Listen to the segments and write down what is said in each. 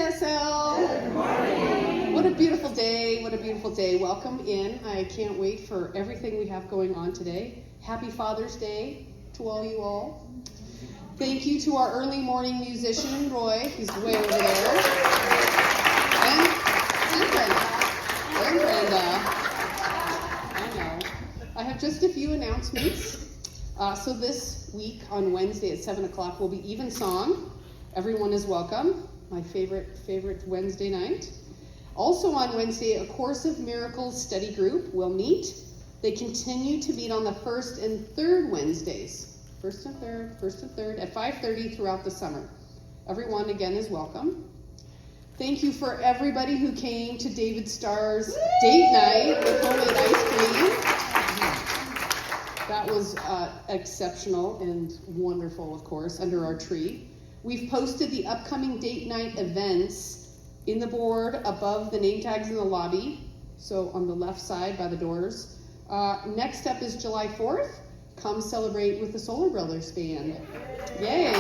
CSL. Good morning. What a beautiful day. What a beautiful day. Welcome in. I can't wait for everything we have going on today. Happy Father's Day to all you all. Thank you to our early morning musician, Roy, who's way over there. And Brenda. I know. I have just a few announcements. So this week on Wednesday at 7 o'clock will be Even Song. Everyone is welcome. My favorite Wednesday night. Also on Wednesday, a Course of Miracles study group will meet. They continue to meet on the first and third Wednesdays. First and third at 5:30 throughout the summer. Everyone again is welcome. Thank you for everybody who came to David Starr's date night with homemade ice cream. That was exceptional and wonderful, of course, under our tree. We've posted the upcoming date night events in the board above the name tags in the lobby, so on the left side by the doors. Next up is July 4th. Come celebrate with the Solar Brothers Band. Yay!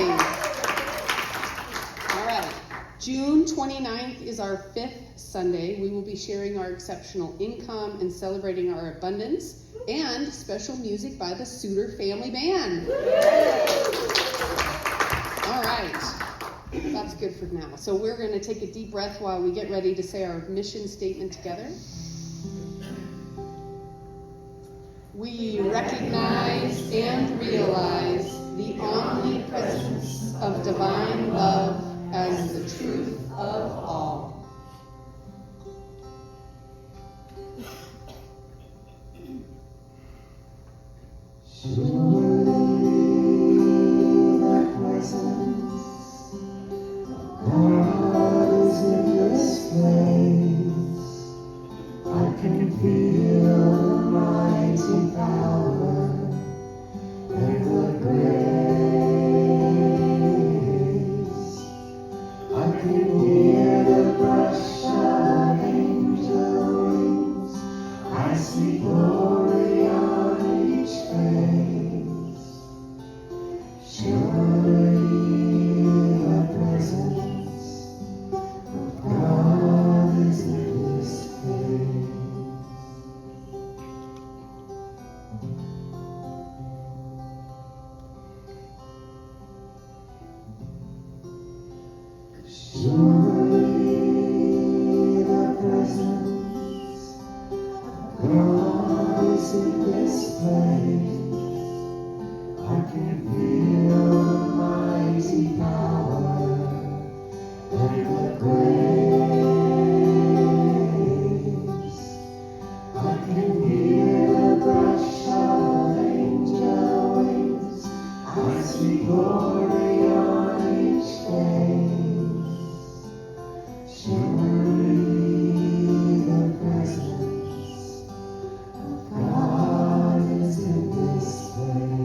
All right. June 29th is our 5th Sunday. We will be sharing our exceptional income and celebrating our abundance, and special music by the Suter Family Band. All right, that's good for now. So we're going to take a deep breath while we get ready to say our mission statement together. We recognize and realize the omnipresence of divine love as the truth of all. Surely the presence of God is in this place. I can feel the mighty power and the grace. I can hear the brush of angel wings. I see glory on each face. Surely the presence of God is in this place. Surely the presence of God is in this place. I can feel the mighty power and the grace. I can hear the brush of angel wings. I see glory on each face. Surely the presence of God is in this place.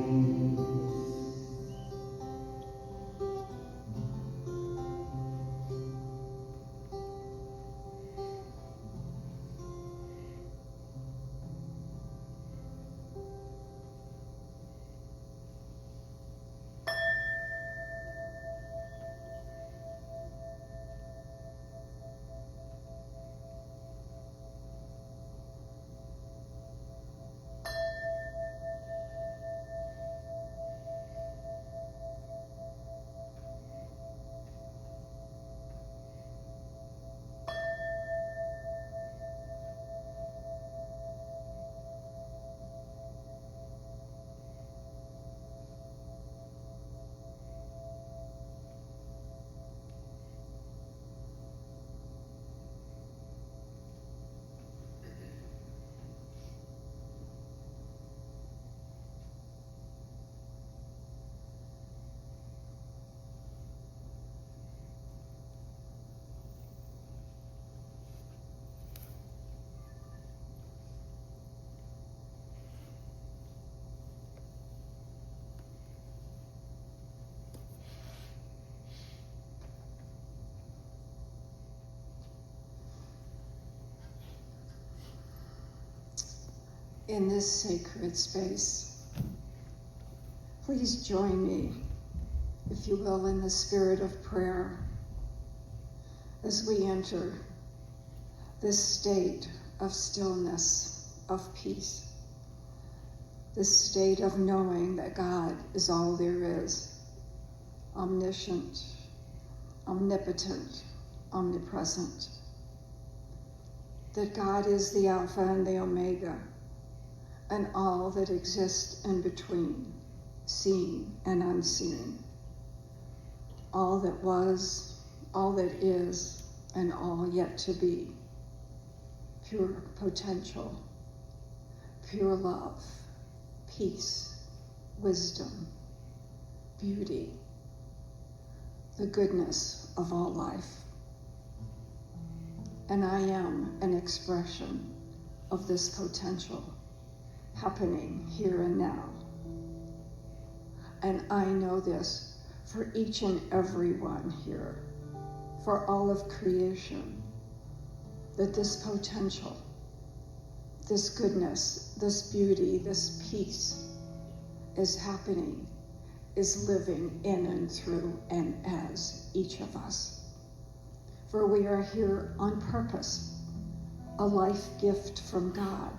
In this sacred space, please join me, if you will, in the spirit of prayer. as we enter this state of stillness, of peace, this state of knowing that God is all there is, omniscient, omnipotent, omnipresent, that God is the Alpha and the Omega, and all that exists in between, seen and unseen, all that was, all that is, and all yet to be, pure potential, pure love, peace, wisdom, beauty, the goodness of all life. And I am an expression of this potential happening here and now. And I know this for each and every one here, for all of creation, that this potential, this goodness, this beauty, this peace is happening, is living in and through and as each of us. For we are here on purpose, a life gift from God,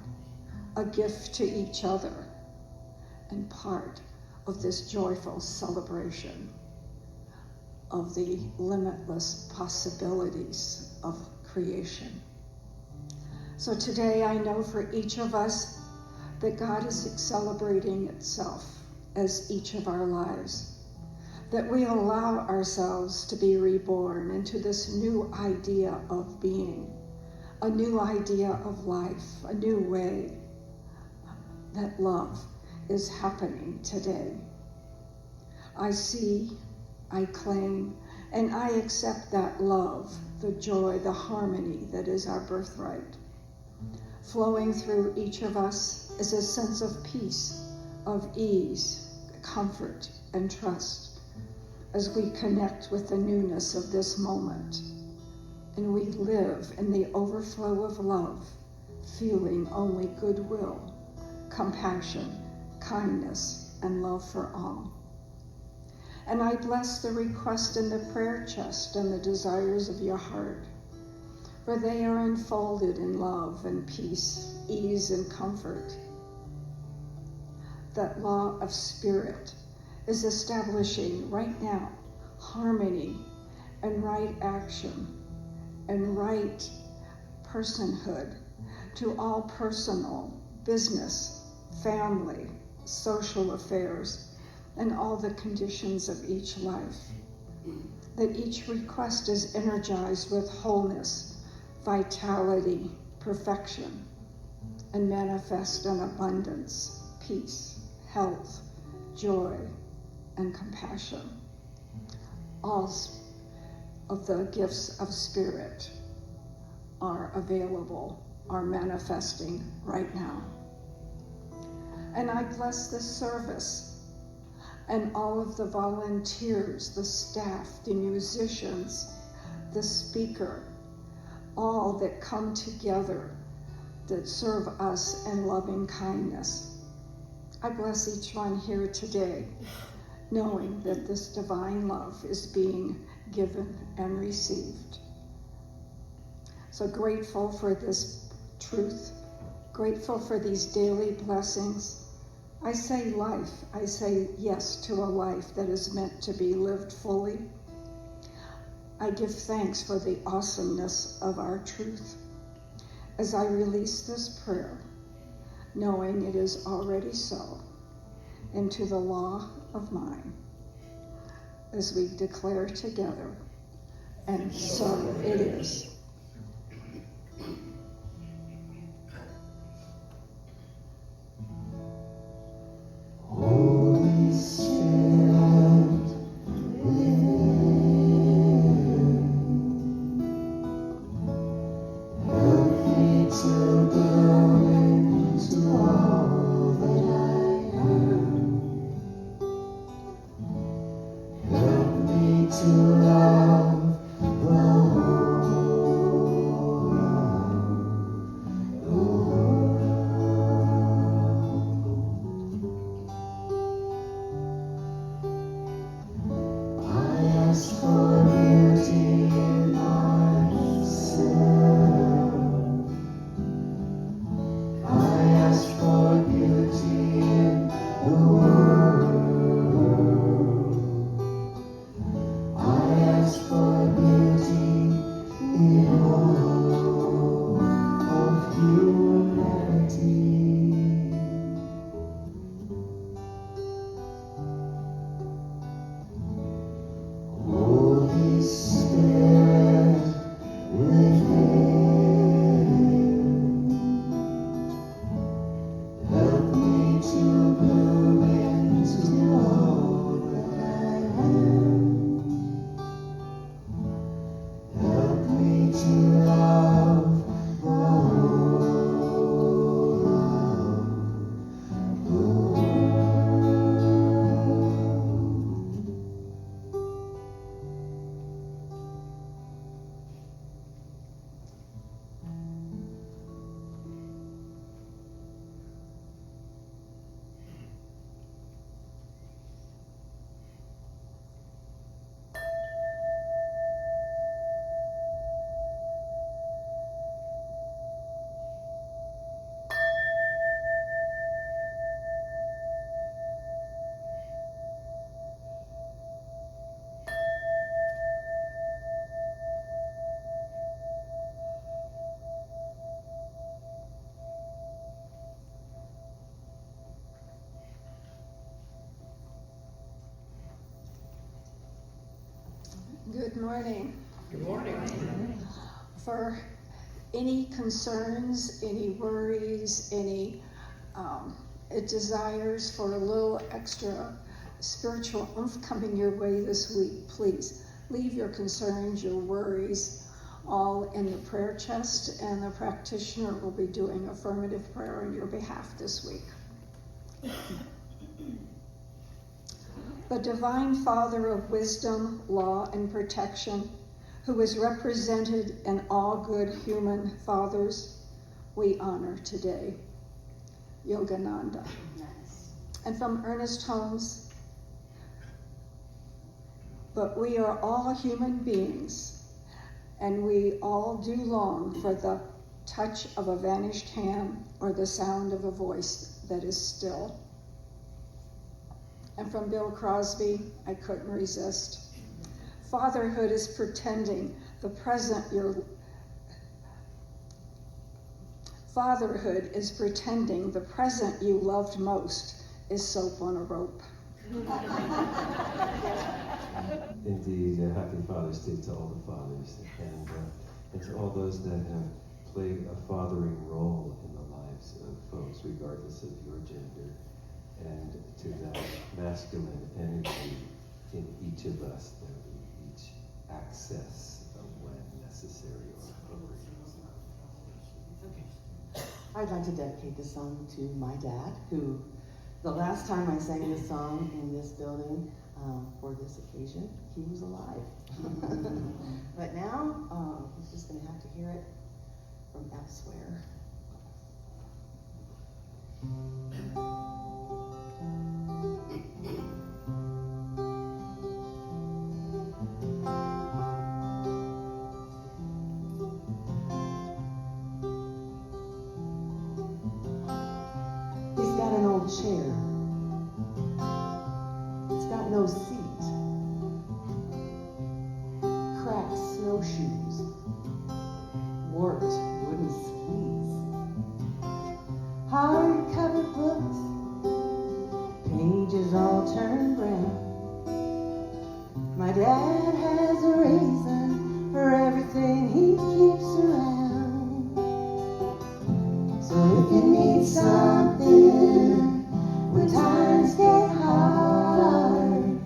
a gift to each other, and part of this joyful celebration of the limitless possibilities of creation. So today I know for each of us that God is celebrating itself as each of our lives, that we allow ourselves to be reborn into this new idea of being, a new idea of life, a new way that love is happening today. I see, I claim, and I accept that love, the joy, the harmony that is our birthright. Flowing through each of us is a sense of peace, of ease, comfort, and trust as we connect with the newness of this moment. And we live in the overflow of love, feeling only goodwill, compassion, kindness, and love for all. And I bless the request in the prayer chest and the desires of your heart, for they are enfolded in love and peace, ease and comfort. That law of spirit is establishing right now harmony and right action and right personhood to all personal, business, family, social affairs, and all the conditions of each life. That each request is energized with wholeness, vitality, perfection, and manifest in abundance, peace, health, joy, and compassion. All of the gifts of spirit are available, are manifesting right now. And I bless this service and all of the volunteers, the staff, the musicians, the speaker, all that come together that serve us in loving kindness. I bless each one here today, knowing that this divine love is being given and received. So grateful for this truth, grateful for these daily blessings. I say life, I say yes to a life that is meant to be lived fully. I give thanks for the awesomeness of our truth as I release this prayer, knowing it is already so, into the law of mine, as we declare together, and so it is. Holy Spirit, help me to go into all that I am. Help me to love the whole Good morning. Good morning. For any concerns, any worries, any desires for a little extra spiritual oomph coming your way this week, please leave your concerns, your worries, all in the prayer chest, and the practitioner will be doing affirmative prayer on your behalf this week. The Divine Father of wisdom, law, and protection, who is represented in all good human fathers, we honor today. Yogananda. Nice. And from Ernest Holmes, but we are all human beings, and we all do long for the touch of a vanished hand or the sound of a voice that is still. And from Bill Crosby, I couldn't resist. Fatherhood is pretending the present Fatherhood is pretending the present you loved most is soap on a rope. Indeed, happy Father's Day to all the fathers and to all those that have played a fathering role in the lives of folks, regardless of your gender, and to that masculine energy in each of us that we each access when necessary or appropriate. I'd like to dedicate this song to my dad, who the last time I sang this song in this building for this occasion, he was alive. But now, he's just going to have to hear it from elsewhere. He's got an old chair. It's got no seat. Cracked snowshoes. Warped wooden skis. Hard-covered books. Pages all turned brown. My dad has a reason for everything he keeps around. So if you need something when times get hard,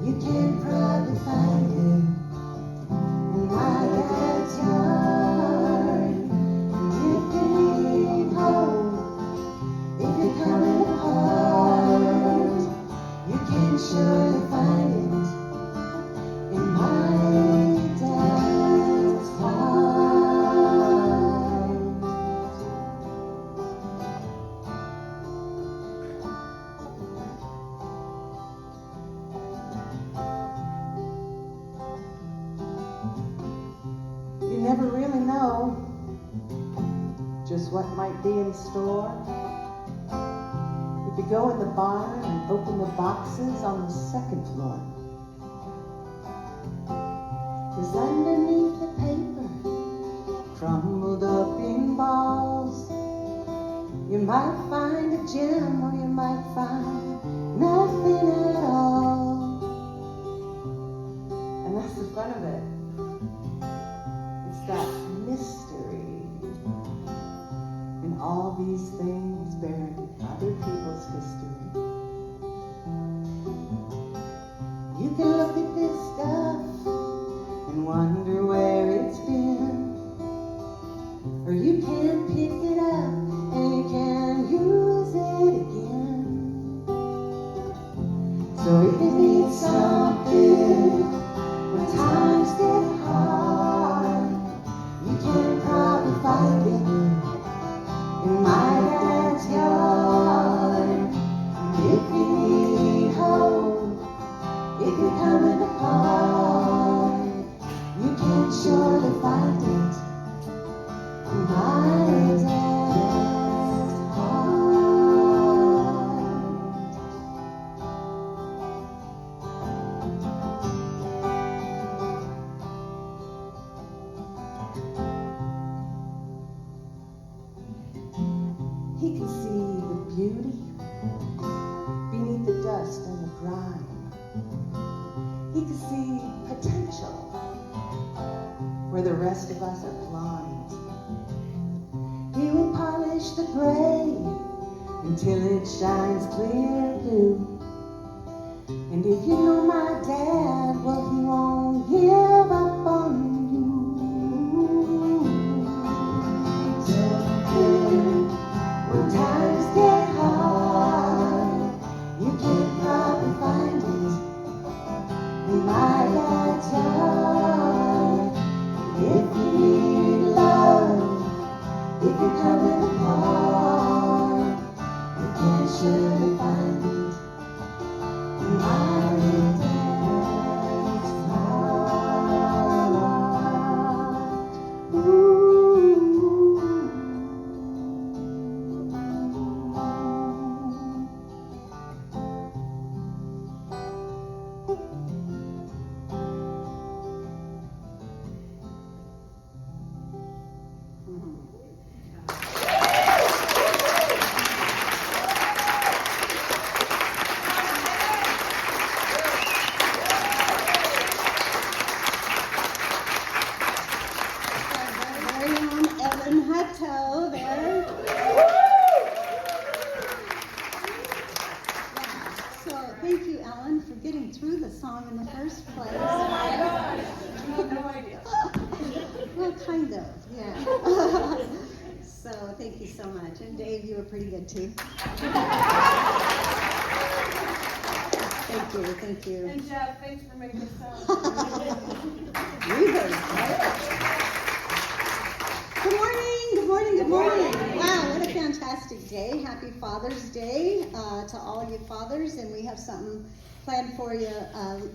you can probably find it in my dad's yard. And if you need hope, if you're coming apart, you can surely find it in my dad's heart. You never really know just what might be in store. If you go in the barn and open the boxes on the second floor, 'cause underneath the paper, crumbled up in balls, you might find a gem or you might find nothing at all. And that's the fun of it. It's that mystery in all these things buried in other people's history. You can look at this stuff and wonder where it's been, or you can pick it up and you can use it again. So if you need something when times get hard, you can probably find it in my dad's yard. And rest of us are blind. He will polish the gray until it shines clear blue. And if you know my dad, well, he won't give up on you. So good when times get hard, you can probably find it in my dad's yard. If you need love, if you're coming apart, you can surely find it in my dad's heart. Ooh. Very own Ellen Hutto there. So thank you, Ellen, for getting through the song in the first place. Oh my gosh, you have no idea. Well, kind of, yeah. So thank you so much. And Dave, you were pretty good too. Thank you. And Jeff, thanks for making this sound. Readers, right? Good morning. Wow, what a fantastic day. Happy Father's Day to all you fathers. And we have something planned for you.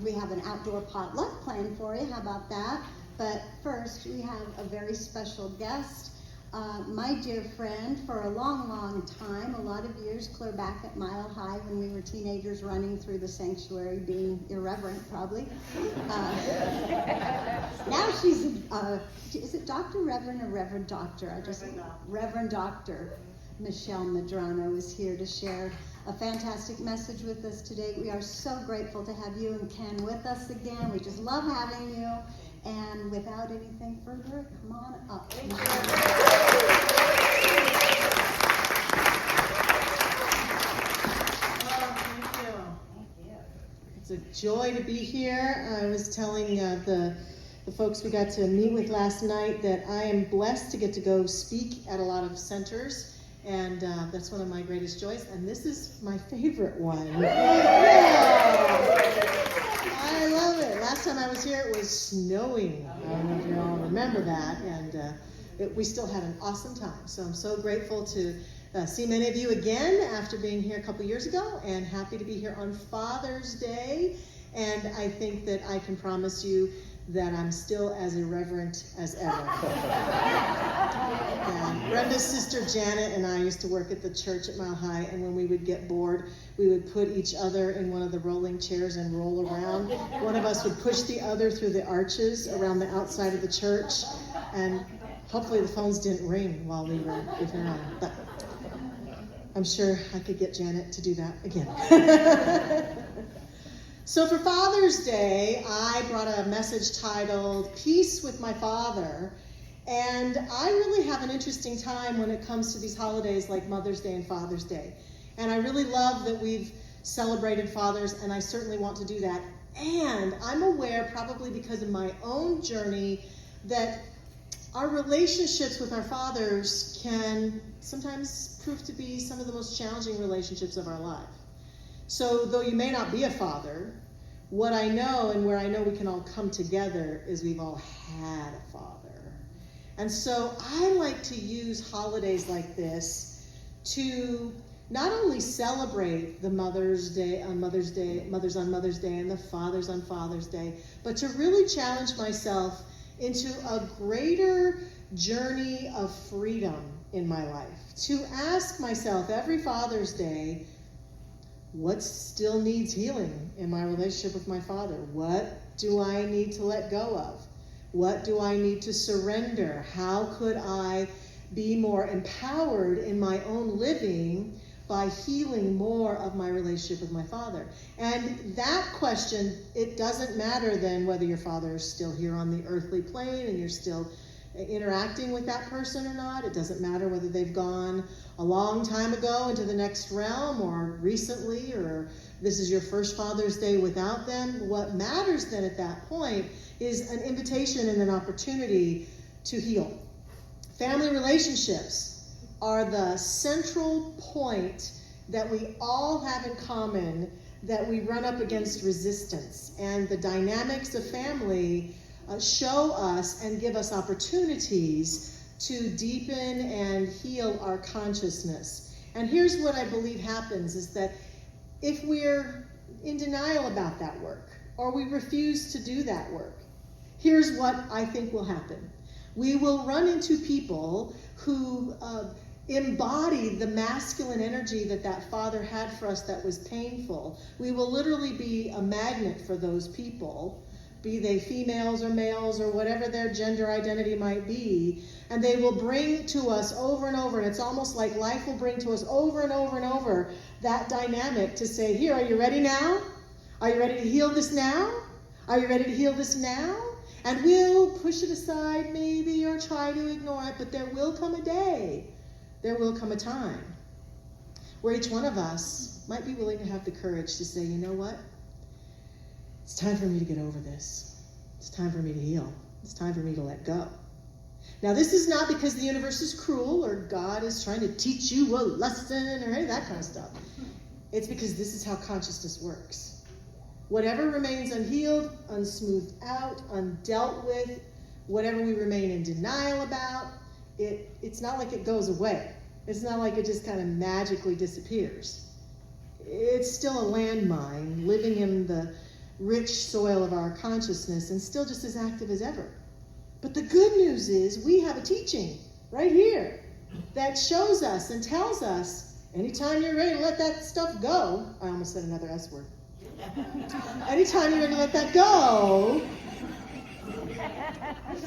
We have an outdoor potluck planned for you. How about that? But first, we have a very special guest. My dear friend for a long, long time, a lot of years, clear back at Mile High when we were teenagers running through the sanctuary, being irreverent probably. Now she's, is it Dr. Reverend or Reverend Doctor? Reverend Doctor Michelle Medrano is here to share a fantastic message with us today. We are so grateful to have you and Ken with us again. We just love having you. And without anything further, come on up. It's a joy to be here. I was telling the folks we got to meet with last night that I am blessed to get to go speak at a lot of centers, and that's one of my greatest joys, and this is my favorite one. I love it. Last time I was here, it was snowing. I don't know if you all remember that, and we still had an awesome time. So I'm so grateful to see many of you again after being here a couple years ago, and happy to be here on Father's Day. And I think that I can promise you that I'm still as irreverent as ever. And Brenda's sister Janet and I used to work at the church at Mile High, and when we would get bored, we would put each other in one of the rolling chairs and roll around. One of us would push the other through the arches around the outside of the church, and hopefully the phones didn't ring while we were goofing around. But I'm sure I could get Janet to do that again. So for Father's Day, I brought a message titled Peace with My Father. And I really have an interesting time when it comes to these holidays like Mother's Day and Father's Day. And I really love that we've celebrated fathers, and I certainly want to do that. And I'm aware, probably because of my own journey, that our relationships with our fathers can sometimes prove to be some of the most challenging relationships of our life. So though you may not be a father, what I know and where I know we can all come together is we've all had a father. And so I like to use holidays like this to not only celebrate the Mother's Day on Mother's Day, mothers on Mother's Day, and the fathers on Father's Day, but to really challenge myself into a greater journey of freedom in my life. To ask myself every Father's Day, what still needs healing in my relationship with my father? What do I need to let go of? What do I need to surrender? How could I be more empowered in my own living by healing more of my relationship with my father? And that question, it doesn't matter then whether your father is still here on the earthly plane and you're still interacting with that person or not. It doesn't matter whether they've gone a long time ago into the next realm or recently, or this is your first Father's Day without them. What matters then at that point is an invitation and an opportunity to heal. Family relationships are the central point that we all have in common, that we run up against resistance. And the dynamics of family show us and give us opportunities to deepen and heal our consciousness. And here's what I believe happens is that if we're in denial about that work, or we refuse to do that work, here's what I think will happen. We will run into people who embody the masculine energy that father had for us that was painful. We will literally be a magnet for those people, be they females or males or whatever their gender identity might be, and they will bring to us over and over, and it's almost like life will bring to us over and over and over that dynamic to say, here, are you ready now? Are you ready to heal this now? Are you ready to heal this now? And we'll push it aside maybe or try to ignore it, but there will come a day, there will come a time where each one of us might be willing to have the courage to say, you know what? It's time for me to get over this. It's time for me to heal. It's time for me to let go. Now, this is not because the universe is cruel or God is trying to teach you a lesson or any of that kind of stuff. It's because this is how consciousness works. Whatever remains unhealed, unsmoothed out, undealt with, whatever we remain in denial about, it's not like it goes away. It's not like it just kind of magically disappears. It's still a landmine living in the rich soil of our consciousness and still just as active as ever. But the good news is we have a teaching right here that shows us and tells us anytime you're ready to let that stuff go, I almost said another S word. Anytime you're ready to let that go,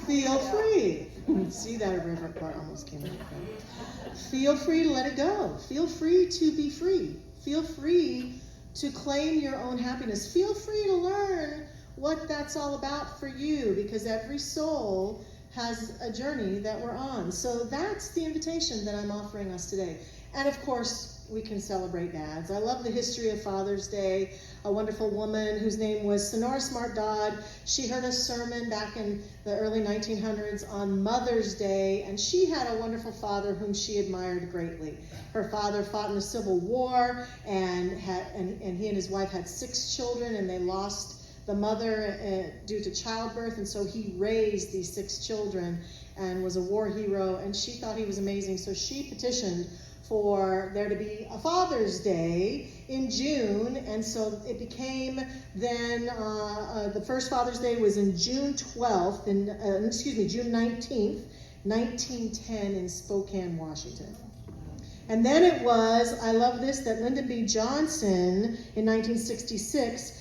feel free. See, that reverent part almost came out. Feel free to let it go. Feel free to be free. Feel free to claim your own happiness. Feel free to learn what that's all about for you, because every soul has a journey that we're on. So that's the invitation that I'm offering us today. And of course, we can celebrate dads. I love the history of Father's Day. A wonderful woman whose name was Sonora Smart Dodd. She heard a sermon back in the early 1900s on Mother's Day, and she had a wonderful father whom she admired greatly. Her father fought in the Civil War, and he and his wife had 6 children, and they lost the mother due to childbirth, and so he raised these 6 children and was a war hero, and she thought he was amazing, so she petitioned for there to be a Father's Day in June, and so it became then, the first Father's Day was in June 12th, June 19th, 1910 in Spokane, Washington. And then it was, I love this, that Lyndon B. Johnson in 1966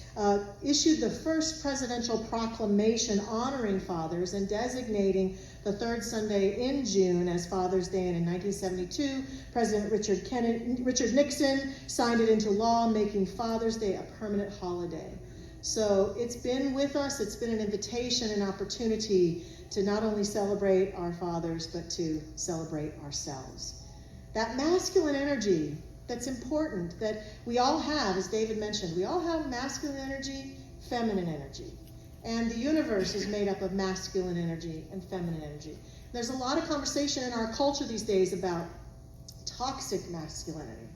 issued the first presidential proclamation honoring fathers and designating the third Sunday in June as Father's Day. And in 1972, President Richard Nixon signed it into law, making Father's Day a permanent holiday. So it's been with us, it's been an invitation, an opportunity to not only celebrate our fathers, but to celebrate ourselves. That masculine energy that's important, that we all have, as David mentioned, we all have masculine energy, feminine energy. And the universe is made up of masculine energy and feminine energy. There's a lot of conversation in our culture these days about toxic masculinity.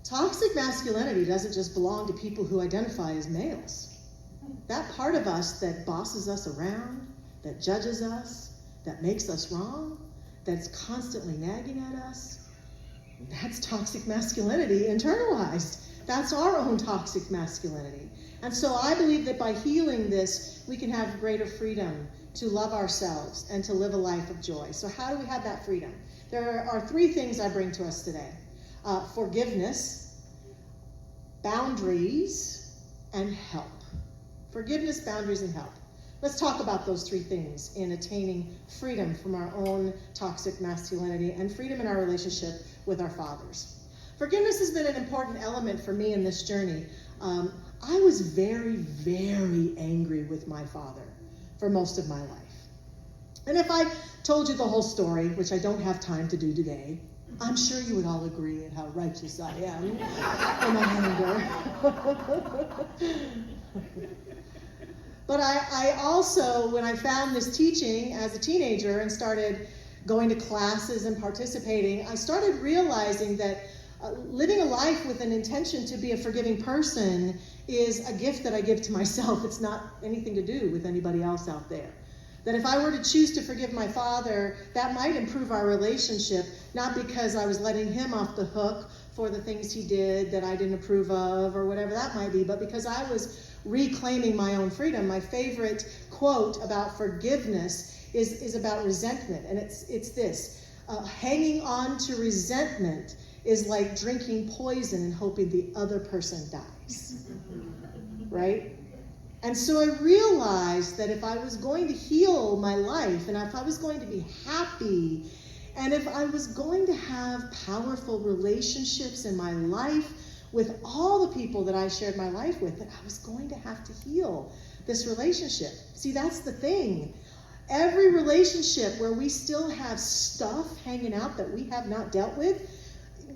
Toxic masculinity doesn't just belong to people who identify as males. That part of us that bosses us around, that judges us, that makes us wrong, that's constantly nagging at us, that's toxic masculinity internalized. That's our own toxic masculinity. And so I believe that by healing this, we can have greater freedom to love ourselves and to live a life of joy. So how do we have that freedom? There are 3 things I bring to us today. Forgiveness, boundaries, and help. Forgiveness, boundaries, and help. Let's talk about those 3 things in attaining freedom from our own toxic masculinity and freedom in our relationship with our fathers. Forgiveness has been an important element for me in this journey. I was very, very angry with my father for most of my life. And if I told you the whole story, which I don't have time to do today, I'm sure you would all agree at how righteous I am in my anger. But I also, when I found this teaching as a teenager and started going to classes and participating, I started realizing that living a life with an intention to be a forgiving person is a gift that I give to myself. It's not anything to do with anybody else out there. That if I were to choose to forgive my father, that might improve our relationship, not because I was letting him off the hook for the things he did that I didn't approve of or whatever that might be, but because I was reclaiming my own freedom. My favorite quote about forgiveness is about resentment, and it's this. Hanging on to resentment is like drinking poison and hoping the other person dies, right? And so I realized that if I was going to heal my life, and if I was going to be happy, and if I was going to have powerful relationships in my life with all the people that I shared my life with, that I was going to have to heal this relationship. See, that's the thing. Every relationship where we still have stuff hanging out that we have not dealt with,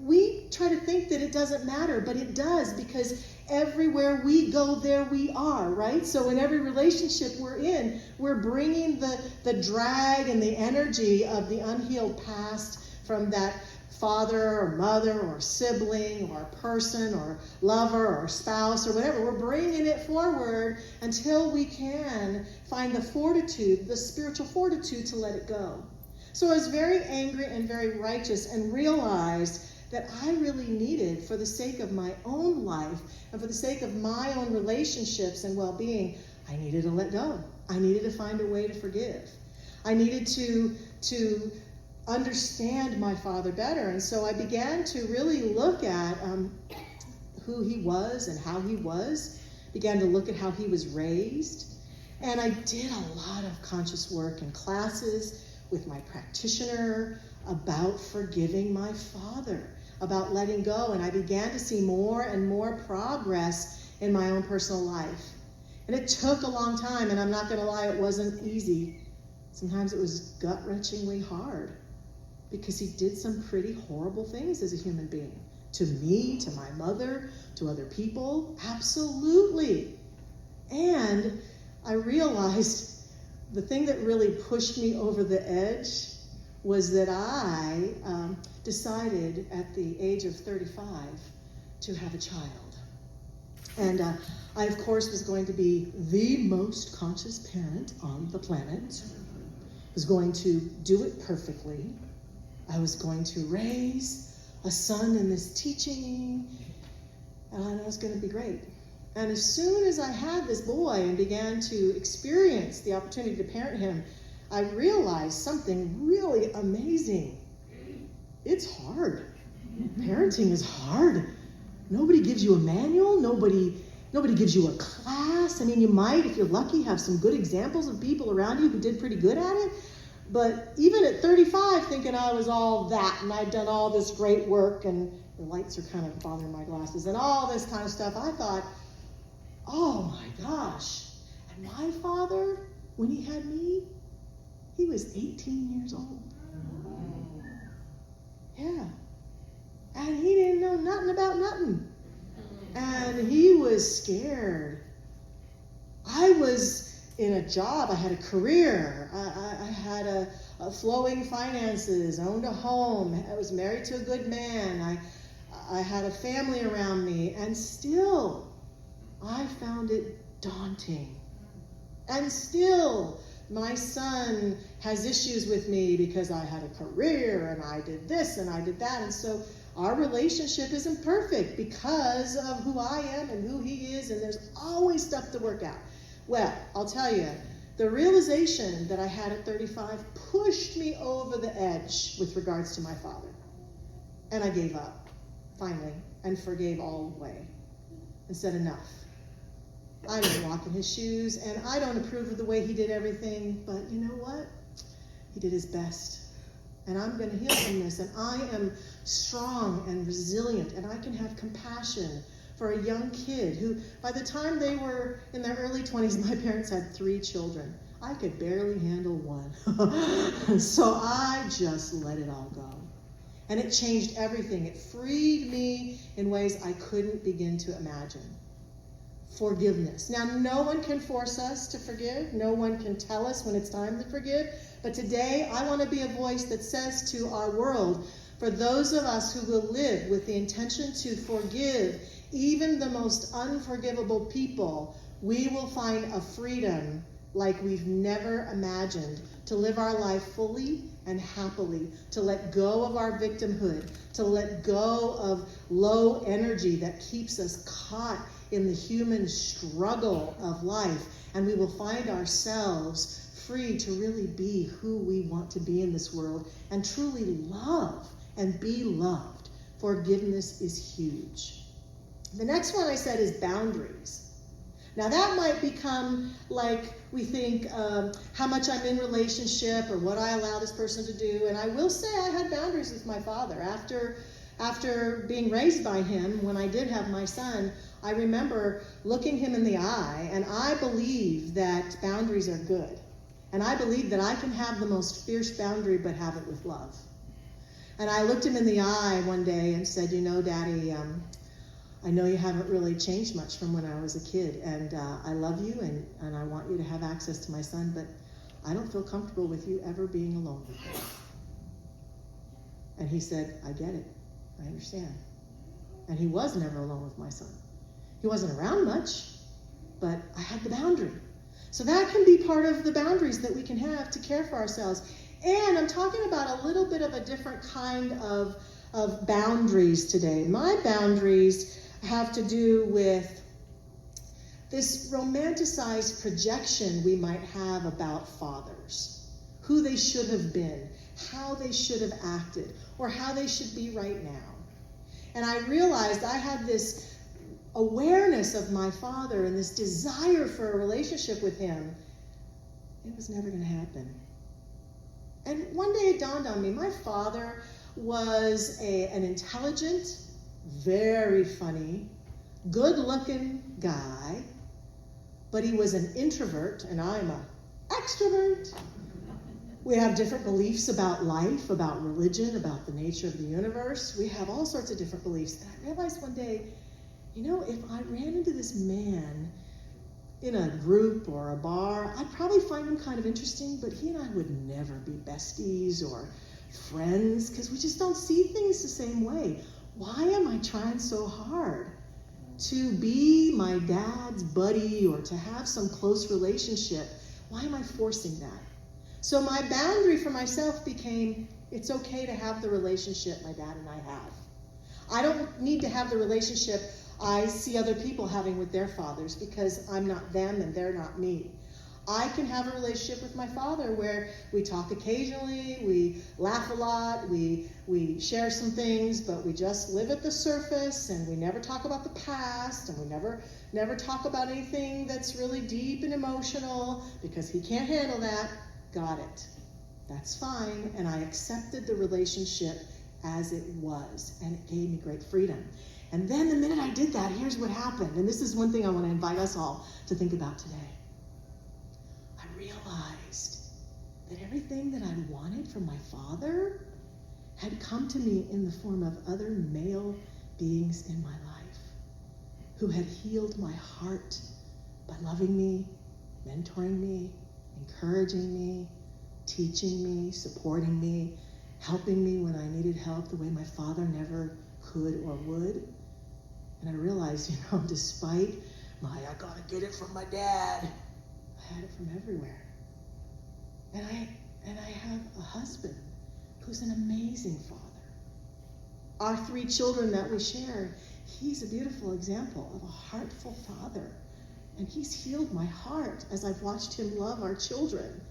we try to think that it doesn't matter, but it does, because everywhere we go, there we are, right? So in every relationship we're in, we're bringing the drag and the energy of the unhealed past from that father or mother or sibling or person or lover or spouse or whatever. We're bringing it forward until we can find the fortitude, the spiritual fortitude to let it go. So I was very angry and very righteous and realized that I really needed, for the sake of my own life and for the sake of my own relationships and well-being, I needed to let go. I needed to find a way to forgive. I needed to understand my father better. And so I began to really look at who he was and how he was, began to look at how he was raised. And I did a lot of conscious work in classes with my practitioner about forgiving my father, about letting go, and I began to see more and more progress in my own personal life. And it took a long time, and I'm not going to lie, it wasn't easy. Sometimes it was gut-wrenchingly hard, because he did some pretty horrible things as a human being. To me, to my mother, to other people, absolutely. And I realized the thing that really pushed me over the edge was that I decided at the age of 35 to have a child. And I, of course, was going to be the most conscious parent on the planet. Was going to do it perfectly. I was going to raise a son in this teaching, and it was going to be great. And as soon as I had this boy and began to experience the opportunity to parent him, I realized something really amazing. It's hard. Parenting is hard. Nobody gives you a manual. Nobody gives you a class. I mean, you might, if you're lucky, have some good examples of people around you who did pretty good at it. But even at 35, thinking I was all that, and I'd done all this great work, and the lights are kind of bothering my glasses, and all this kind of stuff, I thought, oh my gosh. And my father, when he had me, he was 18 years old. Yeah. And he didn't know nothing about nothing. And he was scared. I was in a job, I had a career, I had a flowing finances, owned a home, I was married to a good man, I had a family around me, and still, I found it daunting. And still, my son has issues with me because I had a career, and I did this, and I did that, and so our relationship isn't perfect because of who I am and who he is, and there's always stuff to work out. Well, I'll tell you, the realization that I had at 35 pushed me over the edge with regards to my father. And I gave up, finally, and forgave all the way. And said, enough. I didn't walk in his shoes, and I don't approve of the way he did everything, but you know what? He did his best. and I'm going to heal from this, and I am strong and resilient, and I can have compassion for a young kid who, by the time they were in their early 20s, my parents had 3 children. I could barely handle one. So I just let it all go. And it changed everything. It freed me in ways I couldn't begin to imagine. Forgiveness. Now, no one can force us to forgive. No one can tell us when it's time to forgive. But today, I want to be a voice that says to our world, for those of us who will live with the intention to forgive even the most unforgivable people, we will find a freedom like we've never imagined, to live our life fully and happily, to let go of our victimhood, to let go of low energy that keeps us caught in the human struggle of life, and we will find ourselves free to really be who we want to be in this world and truly love and be loved. Forgiveness is huge. The next one I said is boundaries. Now that might become like we think how much I'm in relationship or what I allow this person to do. And I will say I had boundaries with my father. After being raised by him, when I did have my son, I remember looking him in the eye, and I believe that boundaries are good. And I believe that I can have the most fierce boundary but have it with love. And I looked him in the eye one day and said, you know, Daddy, I know you haven't really changed much from when I was a kid, and I love you, and I want you to have access to my son, but I don't feel comfortable with you ever being alone with him. And he said, I get it. I understand. And he was never alone with my son. He wasn't around much, but I had the boundary. So that can be part of the boundaries that we can have to care for ourselves. And I'm talking about a little bit of a different kind of boundaries today. My boundaries have to do with this romanticized projection we might have about fathers, who they should have been, how they should have acted, or how they should be right now. And I realized I had this awareness of my father and this desire for a relationship with him. It was never going to happen. And one day it dawned on me, my father was an intelligent, very funny, good-looking guy, but he was an introvert, and I'm an extrovert. We have different beliefs about life, about religion, about the nature of the universe. We have all sorts of different beliefs. And I realized one day, you know, if I ran into this man in a group or a bar, I'd probably find him kind of interesting, but he and I would never be besties or friends because we just don't see things the same way. Why am I trying so hard to be my dad's buddy or to have some close relationship? Why am I forcing that? So my boundary for myself became, it's okay to have the relationship my dad and I have. I don't need to have the relationship I see other people having with their fathers because I'm not them and they're not me. I can have a relationship with my father where we talk occasionally, we laugh a lot, we share some things, but we just live at the surface, and we never talk about the past, and we never talk about anything that's really deep and emotional because he can't handle that. Got it. That's fine. And I accepted the relationship as it was, and it gave me great freedom. And then the minute I did that, here's what happened. And this is one thing I want to invite us all to think about today. I realized that everything that I wanted from my father had come to me in the form of other male beings in my life who had healed my heart by loving me, mentoring me, encouraging me, teaching me, supporting me, helping me when I needed help the way my father never could or would. And I realized, despite I gotta get it from my dad, I had it from everywhere. And I have a husband who's an amazing father. Our 3 children that we share, he's a beautiful example of a heartful father. And he's healed my heart as I've watched him love our children.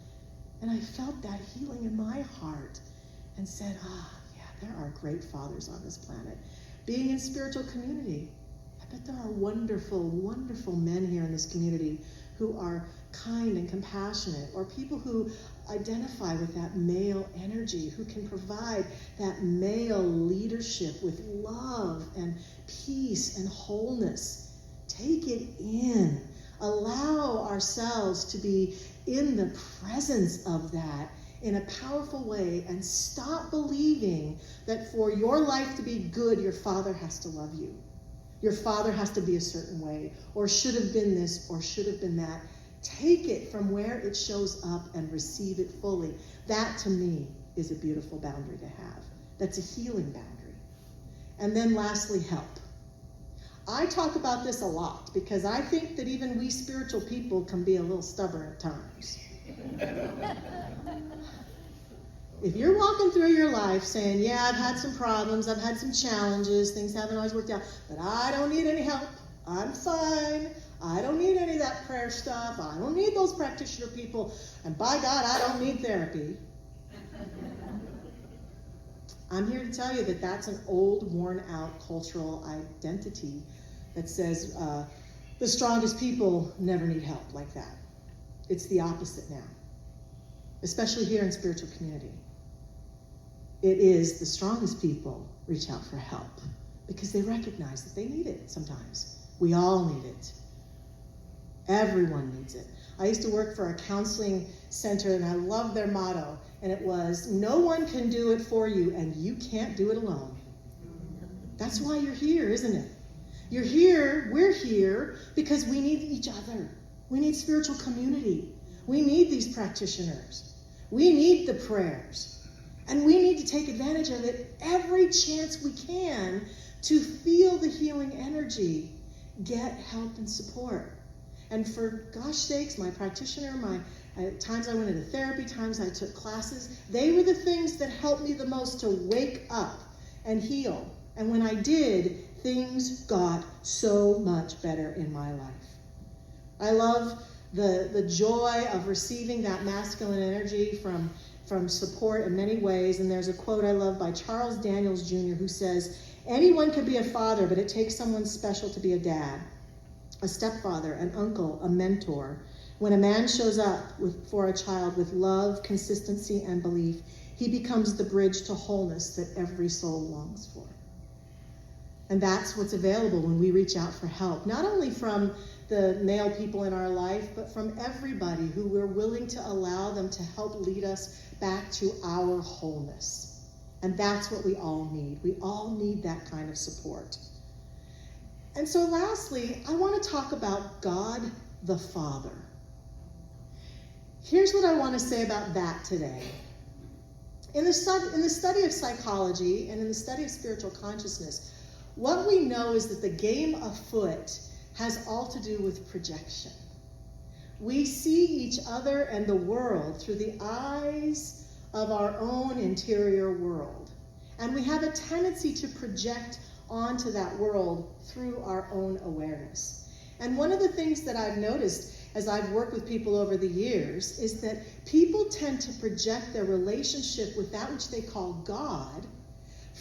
And I felt that healing in my heart and said, yeah, there are great fathers on this planet. Being in spiritual community, I bet there are wonderful, wonderful men here in this community who are kind and compassionate, or people who identify with that male energy, who can provide that male leadership with love and peace and wholeness. Take it in. Allow ourselves to be in the presence of that in a powerful way, and stop believing that for your life to be good, your father has to love you. Your father has to be a certain way, or should have been this, or should have been that. Take it from where it shows up and receive it fully. That, to me, is a beautiful boundary to have. That's a healing boundary. And then lastly, help. I talk about this a lot because I think that even we spiritual people can be a little stubborn at times. If you're walking through your life saying, yeah, I've had some problems, I've had some challenges, things haven't always worked out, but I don't need any help, I'm fine, I don't need any of that prayer stuff, I don't need those practitioner people, and by God, I don't need therapy. I'm here to tell you that that's an old, worn-out cultural identity that says the strongest people never need help like that. It's the opposite now, especially here in spiritual community. It is the strongest people reach out for help because they recognize that they need it sometimes. We all need it. Everyone needs it. I used to work for a counseling center, and I loved their motto, and it was, no one can do it for you, and you can't do it alone. That's why you're here, isn't it? You're here, we're here, because we need each other. We need spiritual community. We need these practitioners. We need the prayers. And we need to take advantage of it every chance we can to feel the healing energy, get help and support. And for gosh sakes, my practitioner, times I went into therapy, times I took classes, they were the things that helped me the most to wake up and heal. And when I did, things got so much better in my life. I love the joy of receiving that masculine energy from support in many ways. And there's a quote I love by Charles Daniels Jr. who says, anyone can be a father, but it takes someone special to be a dad, a stepfather, an uncle, a mentor. When a man shows up for a child with love, consistency, and belief, he becomes the bridge to wholeness that every soul longs for. And that's what's available when we reach out for help, not only from the male people in our life, but from everybody who we're willing to allow them to help lead us back to our wholeness. And that's what we all need. We all need that kind of support. And so lastly, I want to talk about God the Father. Here's what I want to say about that today. In the study of psychology and in the study of spiritual consciousness, what we know is that the game afoot has all to do with projection. We see each other and the world through the eyes of our own interior world. And we have a tendency to project onto that world through our own awareness. And one of the things that I've noticed as I've worked with people over the years is that people tend to project their relationship with that which they call God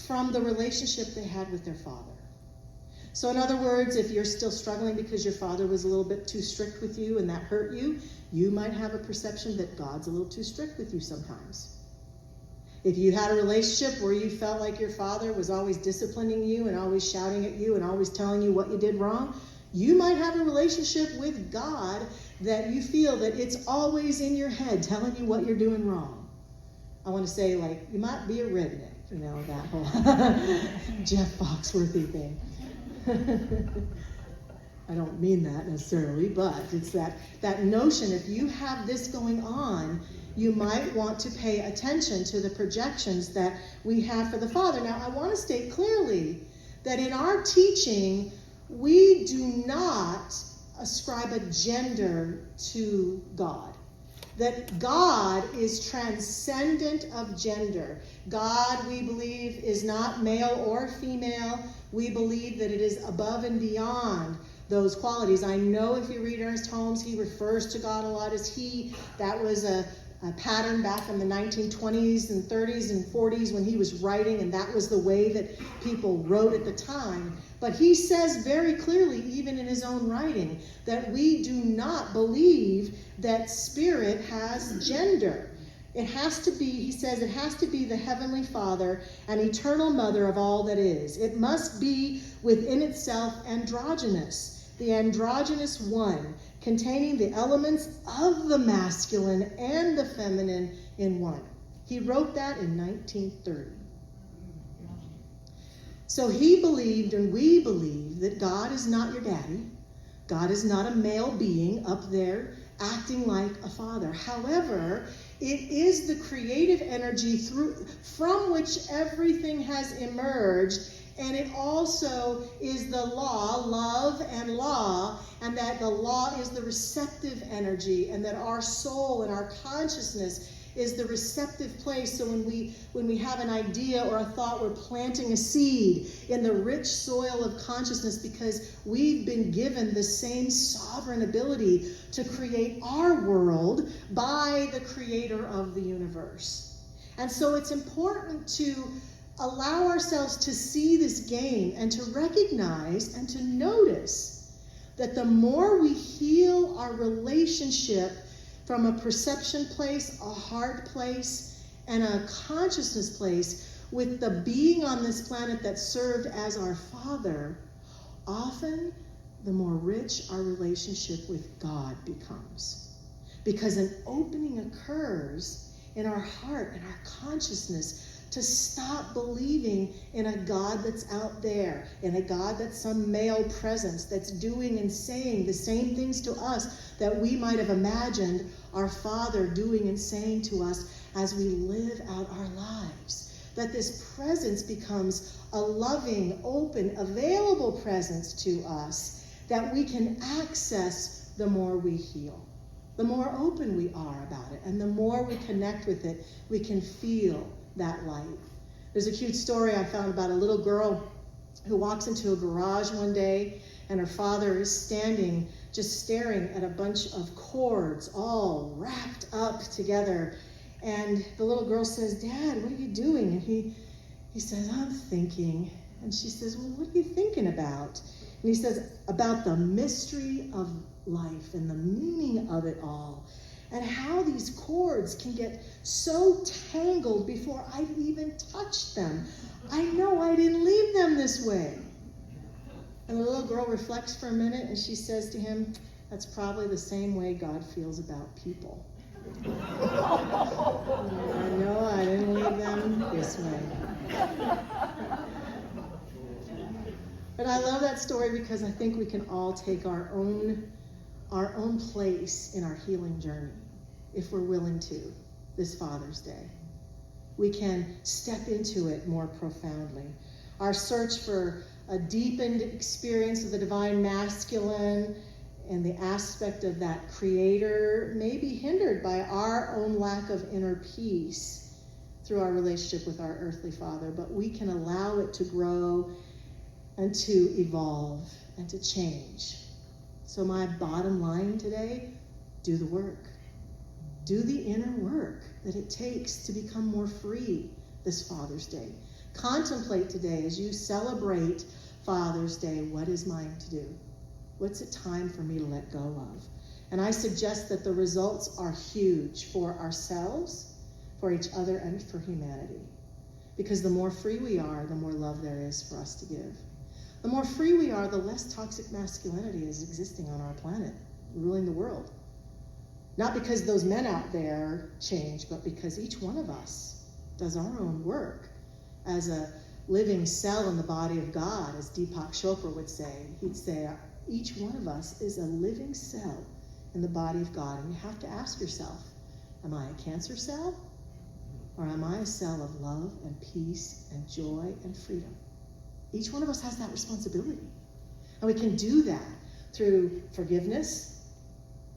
from the relationship they had with their father. So in other words, if you're still struggling because your father was a little bit too strict with you and that hurt you, you might have a perception that God's a little too strict with you sometimes. If you had a relationship where you felt like your father was always disciplining you and always shouting at you and always telling you what you did wrong, you might have a relationship with God that you feel that it's always in your head telling you what you're doing wrong. I want to say, like, you might be a redneck, you know, that whole Jeff Foxworthy thing. I don't mean that necessarily, but it's that notion, if you have this going on, you might want to pay attention to the projections that we have for the Father. Now, I want to state clearly that in our teaching, we do not ascribe a gender to God. That God is transcendent of gender. God, we believe, is not male or female. We believe that it is above and beyond those qualities. I know if you read Ernest Holmes, he refers to God a lot as he. That was a pattern back in the 1920s and 30s and 40s when he was writing, and that was the way that people wrote at the time. But he says very clearly, even in his own writing, that we do not believe that spirit has gender. It has to be, he says, it has to be the Heavenly Father and eternal Mother of all that is. It must be within itself androgynous, the androgynous one, containing the elements of the masculine and the feminine in one. He wrote that in 1930. So he believed, and we believe, that God is not your daddy. God is not a male being up there acting like a father. However, it is the creative energy from which everything has emerged, and it also is the law, love and law, and that the law is the receptive energy, and that our soul and our consciousness is the receptive place. So when we have an idea or a thought, we're planting a seed in the rich soil of consciousness, because we've been given the same sovereign ability to create our world by the creator of the universe. And so it's important to allow ourselves to see this game and to recognize and to notice that the more we heal our relationship from a perception place, a heart place, and a consciousness place with the being on this planet that served as our Father, often the more rich our relationship with God becomes. Because an opening occurs in our heart and our consciousness to stop believing in a God that's out there, in a God that's some male presence that's doing and saying the same things to us that we might have imagined our Father doing and saying to us as we live out our lives. That this presence becomes a loving, open, available presence to us that we can access the more we heal. The more open we are about it, and the more we connect with it, we can feel that light. There's a cute story I found about a little girl who walks into a garage one day, and her father is standing just staring at a bunch of cords all wrapped up together. And the little girl says, "Dad, what are you doing?" And he says, "I'm thinking." And she says, "Well, what are you thinking about?" And he says, "About the mystery of life and the meaning of it all, and how these cords can get so tangled before I've even touched them. I know I didn't leave them this way." And the little girl reflects for a minute, and she says to him, "That's probably the same way God feels about people." I know I didn't leave them this way. But I love that story because I think we can all take our own place in our healing journey, if we're willing to, this Father's Day. We can step into it more profoundly. Our search for a deepened experience of the divine masculine and the aspect of that creator may be hindered by our own lack of inner peace through our relationship with our earthly father, but we can allow it to grow and to evolve and to change. So my bottom line today, do the work. Do the inner work that it takes to become more free this Father's Day. Contemplate today as you celebrate Father's Day, what is mine to do? What's it time for me to let go of? And I suggest that the results are huge for ourselves, for each other, and for humanity. Because the more free we are, the more love there is for us to give. The more free we are, the less toxic masculinity is existing on our planet, ruling the world. Not because those men out there change, but because each one of us does our own work as a living cell in the body of God, as Deepak Chopra would say. He'd say, each one of us is a living cell in the body of God. And you have to ask yourself, am I a cancer cell? Or am I a cell of love and peace and joy and freedom? Each one of us has that responsibility. And we can do that through forgiveness,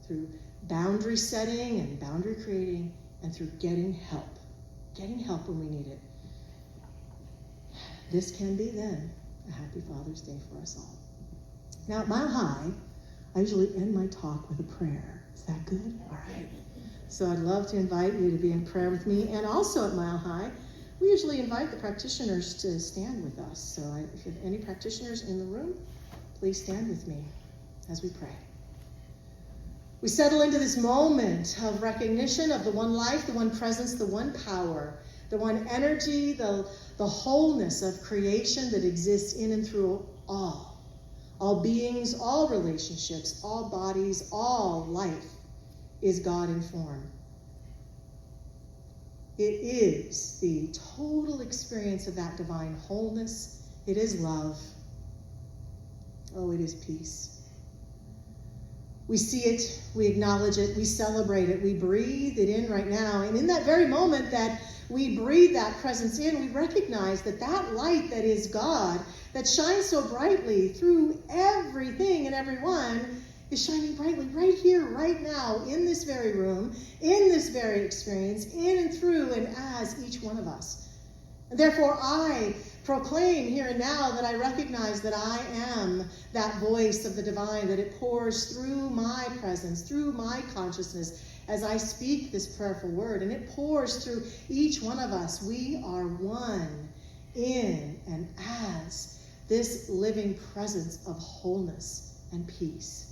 through boundary setting and boundary creating, and through getting help. Getting help when we need it. This can be then a happy Father's Day for us all. Now at Mile High, I usually end my talk with a prayer. Is that good? All right. So I'd love to invite you to be in prayer with me. And also at Mile High, we usually invite the practitioners to stand with us. So if you have any practitioners in the room, please stand with me as we pray. We settle into this moment of recognition of the one life, the one presence, the one power, the one energy, the wholeness of creation that exists in and through all beings, all relationships, all bodies, all life is God in form. It is the total experience of that divine wholeness. It is love. Oh, it is peace. We see it, we acknowledge it, we celebrate it, we breathe it in right now. And in that very moment that we breathe that presence in, we recognize that that light that is God, that shines so brightly through everything and everyone, is shining brightly right here, right now, in this very room, in this very experience, in and through and as each one of us. And therefore, I proclaim here and now that I recognize that I am that voice of the divine, that it pours through my presence, through my consciousness, as I speak this prayerful word, and it pours through each one of us. We are one in and as this living presence of wholeness and peace.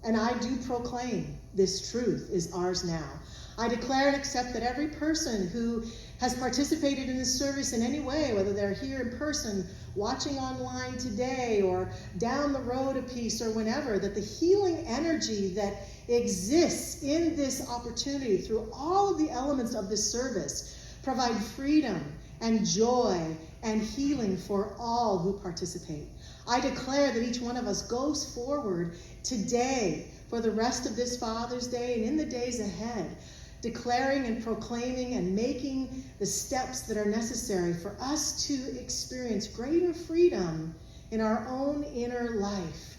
And I do proclaim this truth is ours now. I declare and accept that every person who has participated in this service in any way, whether they're here in person, watching online today, or down the road a piece, or whenever, that the healing energy that exists in this opportunity through all of the elements of this service provide freedom and joy and healing for all who participate. I declare that each one of us goes forward today for the rest of this Father's Day and in the days ahead, declaring and proclaiming and making the steps that are necessary for us to experience greater freedom in our own inner life.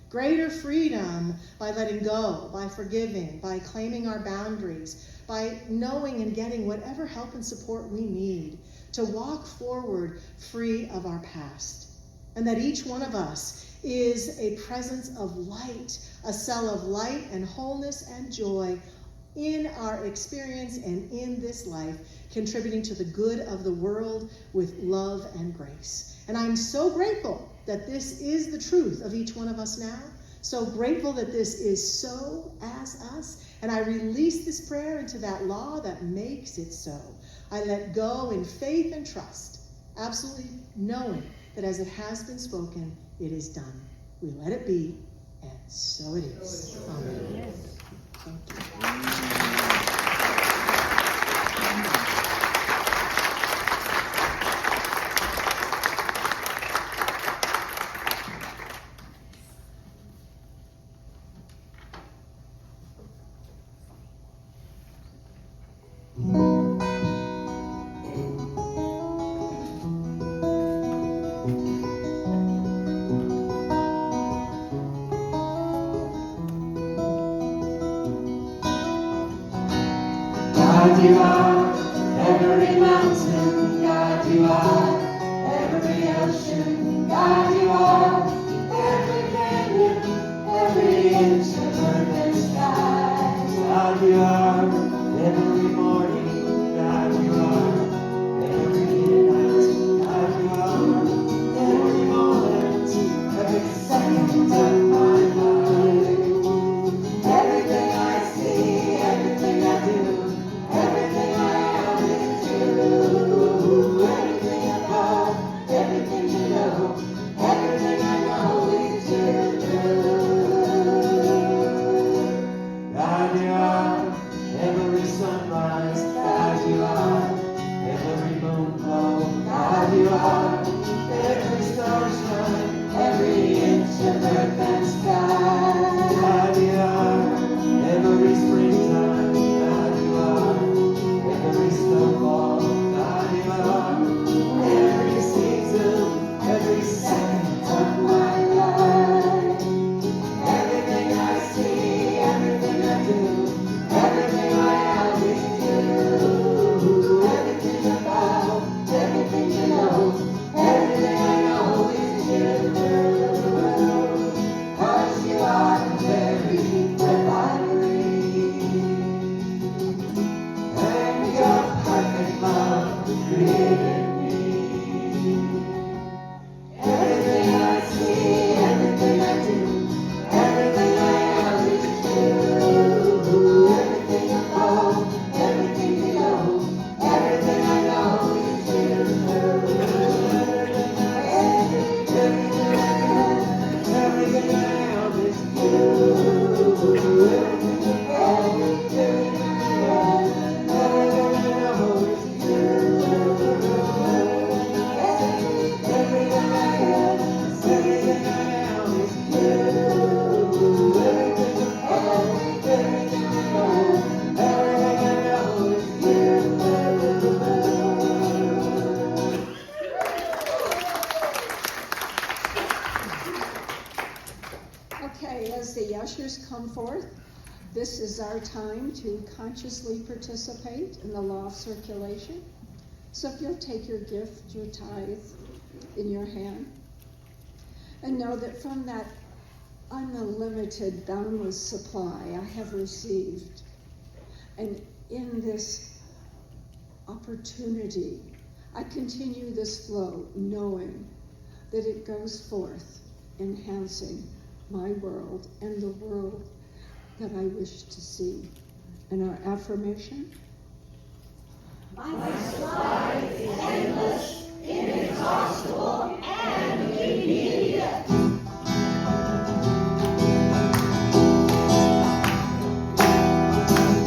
Greater freedom by letting go, by forgiving, by claiming our boundaries, by knowing and getting whatever help and support we need to walk forward free of our past. And that each one of us is a presence of light, a cell of light and wholeness and joy in our experience and in this life, contributing to the good of the world with love and grace. And I'm so grateful that this is the truth of each one of us now. So grateful that this is so as us. And I release this prayer into that law that makes it so. I let go in faith and trust, absolutely knowing that as it has been spoken, it is done. We let it be, and so it is. Amen. Thank you. God, you are every mountain. God, you are every ocean. God, you are every canyon, every inch of earth and sky. God, you are every morning. God, you are every midnight. God, you are every moment, every second of my life. Everything I see, everything I do. Everything I always do, everything above, everything below, everything I know is you. God, you are every sunrise. God, you are every moon glow. God, you are every star shine, every inch of earth and sky. God, you are every springtime. God, you are every snowfall. God, you are every season, every second of my life. Everything I see, everything I do, everything I always do, everything above, everything below, everything I know is you. 'Cause you are the very breath I breathe. And your perfect love created me. Everything I see, everything I do, everything I always do, ushers come forth, this is our time to consciously participate in the law of circulation. So if you'll take your gift, your tithe in your hand, and know that from that unlimited, boundless supply I have received, and in this opportunity, I continue this flow, knowing that it goes forth, enhancing my world and the world that I wish to see. And our affirmation? My supply is endless, inexhaustible, and immediate.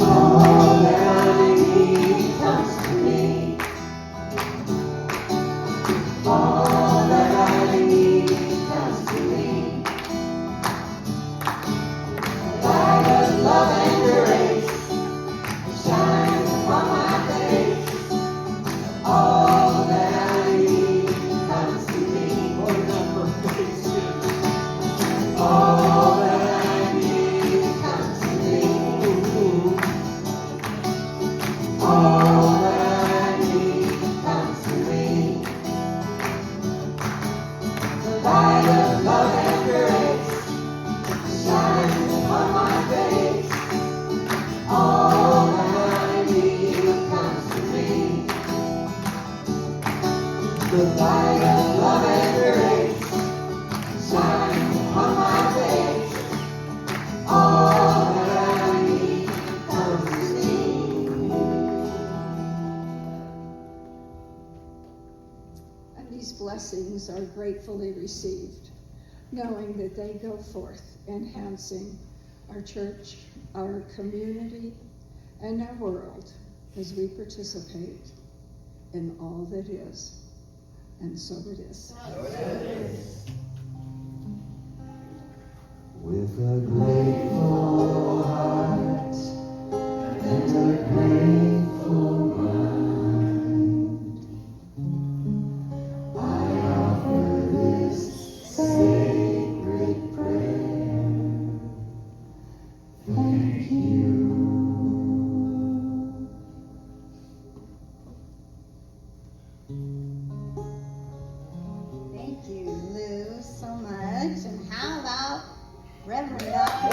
All that I need comes to me. All that I need comes to me. Light of love and grace shines upon my face. All that I need comes to me. All that I need comes to me. All that I need comes to me. The light of love and grace shines upon my face. All that I need comes to me. The light of love and grace shines upon my face. All that I need comes to me. And these blessings are gratefully received, knowing that they go forth, enhancing our church, our community, and our world as we participate in all that is. And so it is. With a grateful heart and a grateful mind, I offer this sacred prayer. Thank you. Thank you, Lou, so much. And how about Reverend Dr.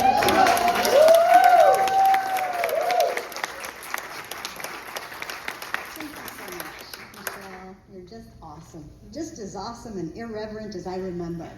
Thank you so much, Michelle. You're just awesome. Just as awesome and irreverent as I remember.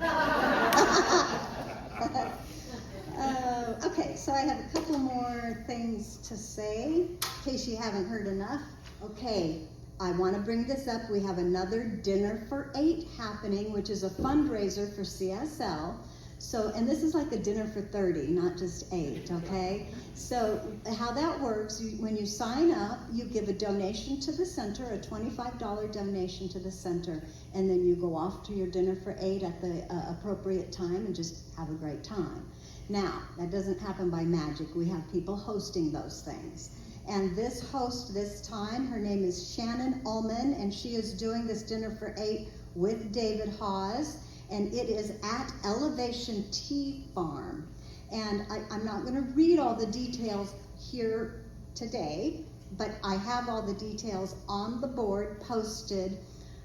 Okay, so I have a couple more things to say, in case you haven't heard enough. Okay, I want to bring this up. We have another Dinner for 8 happening, which is a fundraiser for CSL. So, and this is like a dinner for 30, not just 8, okay? So how that works, when you sign up, you give a donation to the center, a $25 donation to the center, and then you go off to your dinner for 8 at the appropriate time and just have a great time. Now, that doesn't happen by magic. We have people hosting those things. And this host this time, her name is Shannon Ullman, and she is doing this dinner for 8 with David Hawes, and it is at Elevation Tea Farm. And I'm not going to read all the details here today, but I have all the details on the board posted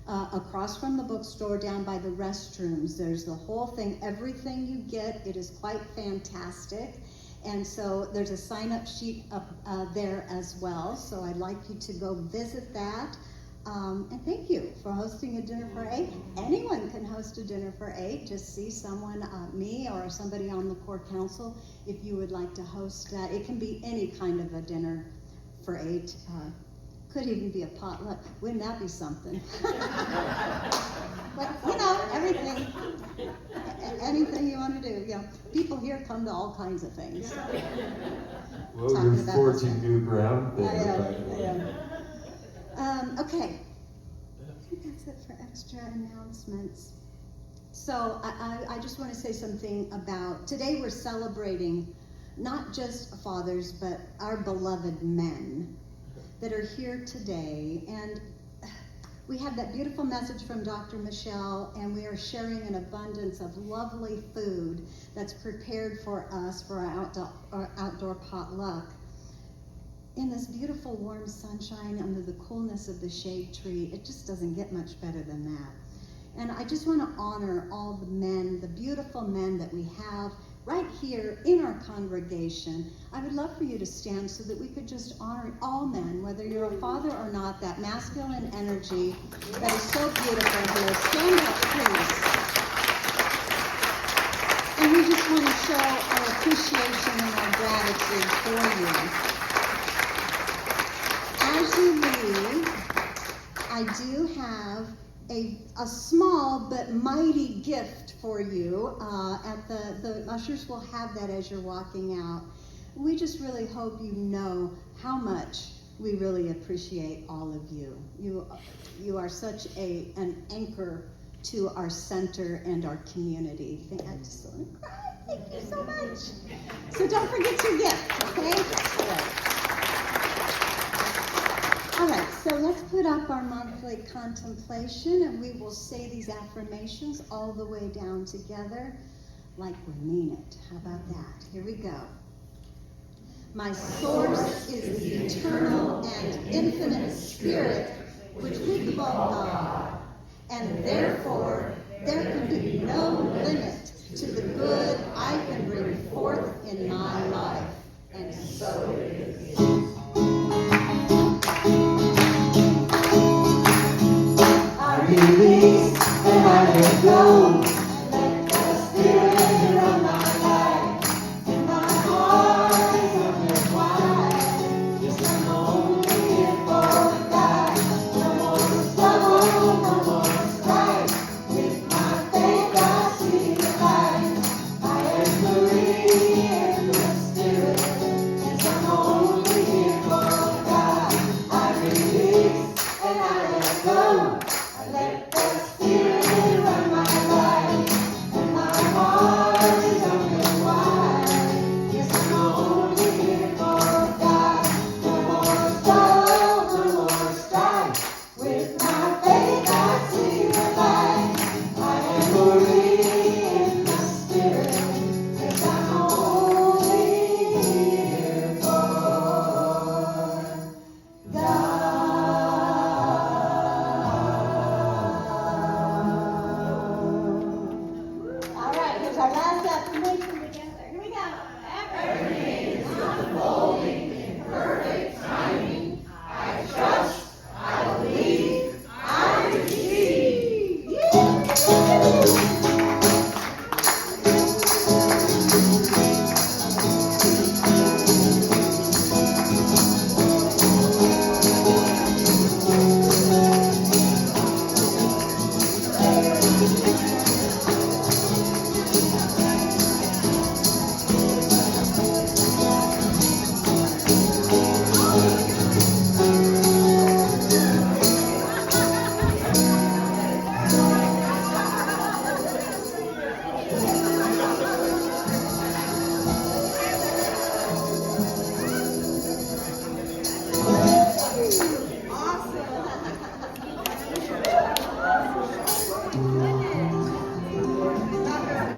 across from the bookstore down by the restrooms. There's the whole thing, everything you get. It is quite fantastic. And so there's a sign-up sheet up there as well. So I'd like you to go visit that. And thank you for hosting a dinner for 8. Anyone can host a dinner for 8. Just see someone, me or somebody on the core council, if you would like to host that. It can be any kind of a dinner for 8. Could even be a potluck. Wouldn't that be something? But you know, everything, anything you want to do. You know, people here come to all kinds of things. Well, Talking you're about forging this. new ground there. I by the way. am. Okay. I think that's it for extra announcements. So I just want to say something about, today we're celebrating not just fathers, but our beloved men that are here today. And We had that beautiful message from Dr. Michelle, and we are sharing an abundance of lovely food that's prepared for us for our outdoor potluck. In this beautiful warm sunshine under the coolness of the shade tree, it just doesn't get much better than that. And I just want to honor all the men, the beautiful men that we have right here in our congregation. I would love for you to stand so that we could just honor all men, whether you're a father or not, that masculine energy that is so beautiful here. Stand up, please. And we just want to show our appreciation and our gratitude for you. As you leave, I do have a small but mighty gift for you. The ushers will have that as you're walking out. We just really hope you know how much we really appreciate all of you. You are such an anchor to our center and our community. I just want to cry. Thank you so much. So don't forget your gift, okay? All right, so let's put up our monthly contemplation, and we will say these affirmations all the way down together like we mean it. How about that? Here we go. My source is the eternal and infinite spirit, which we call God, and therefore there can be no limit to the good I can bring forth in my life. And so it is. I release and I let go. Let the Spirit run my life. And my heart is open wide. Yes, I'm only here for God. No more struggle, no more strife. With my faith I see the light. I am free in the Spirit. Yes, I'm only here for God. I release and I let go. I let the Spirit run my life, and my heart is open wide. Yes, I'm only here for God. No more sorrow, no more strife. With my faith I see the light. I am free in the Spirit. Yes, I'm only here for God. All right, here's our last affirmation together. Here we go. Everything is unfolding in perfect timing. I trust, I believe, I receive.